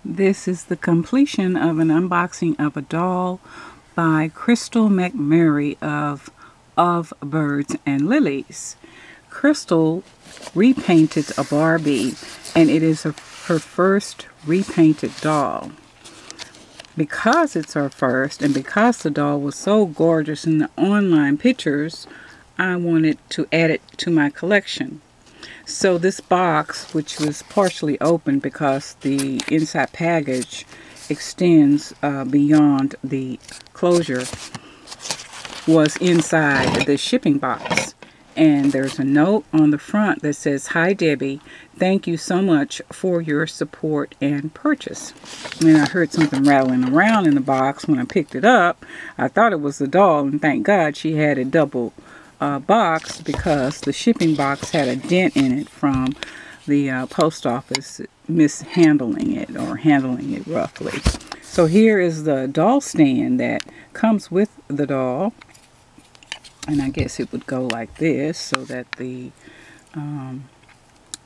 This is the completion of an unboxing of a doll by Crystal McMurray of Birds and Lilies. Crystal repainted a Barbie, and it is her first repainted doll. Because it's her first, and because the doll was so gorgeous in the online pictures, I wanted to add it to my collection. So this box, which was partially open because the inside package extends beyond the closure, was inside the shipping box. And there's a note on the front that says, "Hi Debbie, thank you so much for your support and purchase." And I heard something rattling around in the box when I picked it up. I thought it was the doll, and thank God she had a double box, because the shipping box had a dent in it from the post office mishandling it, or handling it roughly. So here is the doll stand that comes with the doll, and I guess it would go like this so that the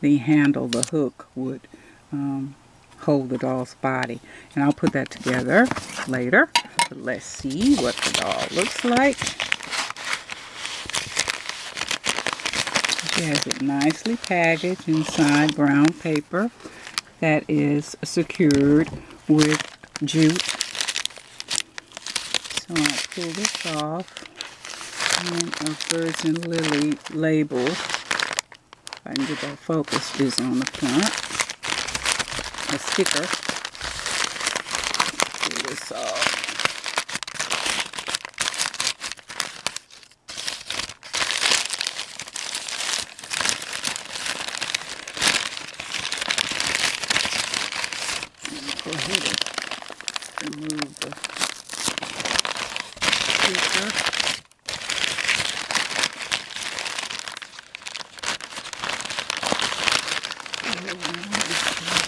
handle, the hook, would hold the doll's body. And I'll put that together later. But let's see what the doll looks like. She has it nicely packaged inside brown paper that is secured with jute. So I'll pull this off, and a Birds and Lily label, if I can get that focused, is on the front. A sticker. Pull this off. Go ahead and remove the sticker.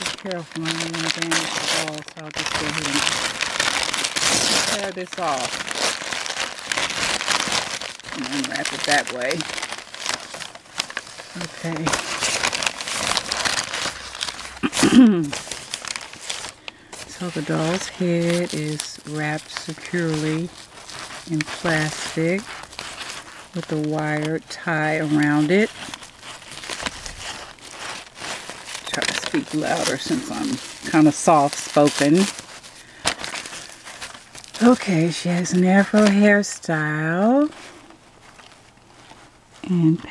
Be careful, I don't want to damage the ball, so I'll just go ahead and tear this off and unwrap it that way. Okay. So the doll's head is wrapped securely in plastic with a wire tie around it. Try to speak louder since I'm kind of soft-spoken. Okay, she has an afro hairstyle and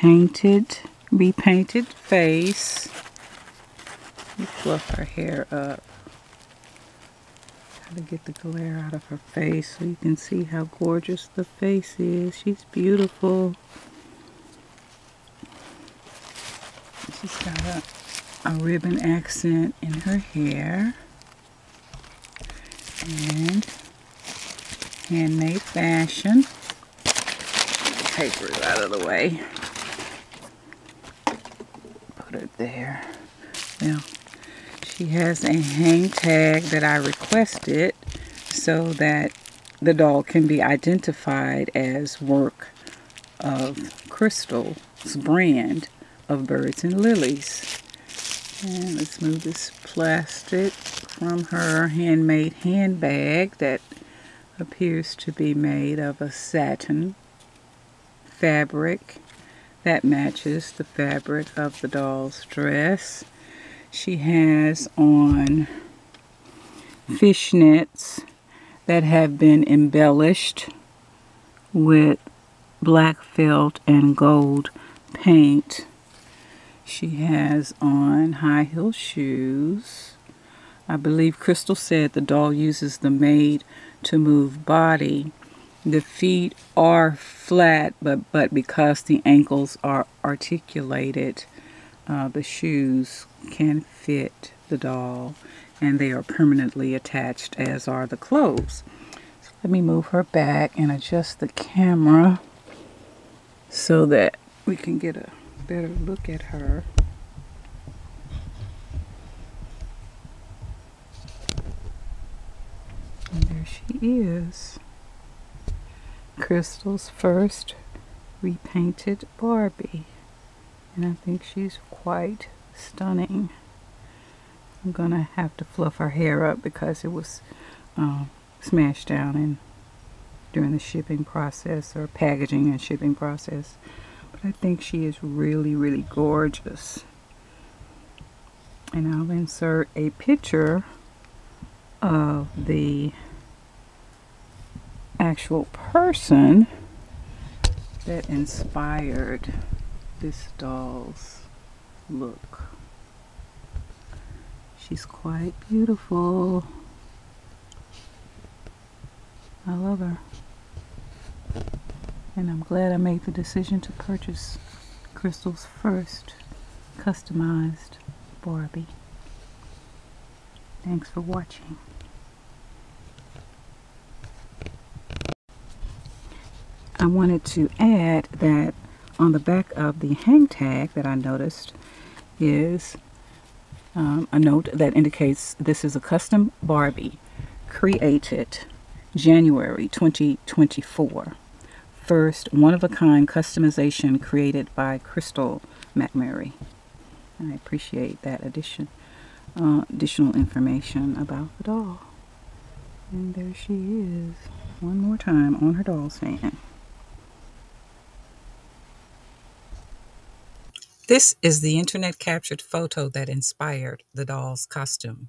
repainted face. You fluff her hair up. To get the glare out of her face so you can see how gorgeous the face is. She's beautiful. She's got a ribbon accent in her hair, and handmade fashion. The paper is out of the way. Put it there. Well, she has a hang tag that I requested so that the doll can be identified as work of Crystal's brand of Birds and Lilies. And let's move this plastic from her handmade handbag that appears to be made of a satin fabric that matches the fabric of the doll's dress. She has on fishnets that have been embellished with black felt and gold paint. She has on high heel shoes. I believe Crystal said the doll uses the made to move body. The feet are flat, but because the ankles are articulated, the shoes can fit the doll, and they are permanently attached, as are the clothes. So let me move her back and adjust the camera so that we can get a better look at her. And there she is. Crystal's first repainted Barbie. And I think she's quite stunning. I'm gonna have to fluff her hair up because it was smashed down during the shipping process, or packaging and shipping process. But I think she is really, really gorgeous. And I'll insert a picture of the actual person that inspired this doll's look. She's quite beautiful. I love her. And I'm glad I made the decision to purchase Crystal's first customized Barbie. Thanks for watching. I wanted to add that on the back of the hang tag that I noticed is a note that indicates this is a custom Barbie created January 2024. First one-of-a-kind customization created by Crystal McMurray. I appreciate that additional information about the doll. And there she is, one more time on her doll stand. This is the internet captured photo that inspired the doll's costume.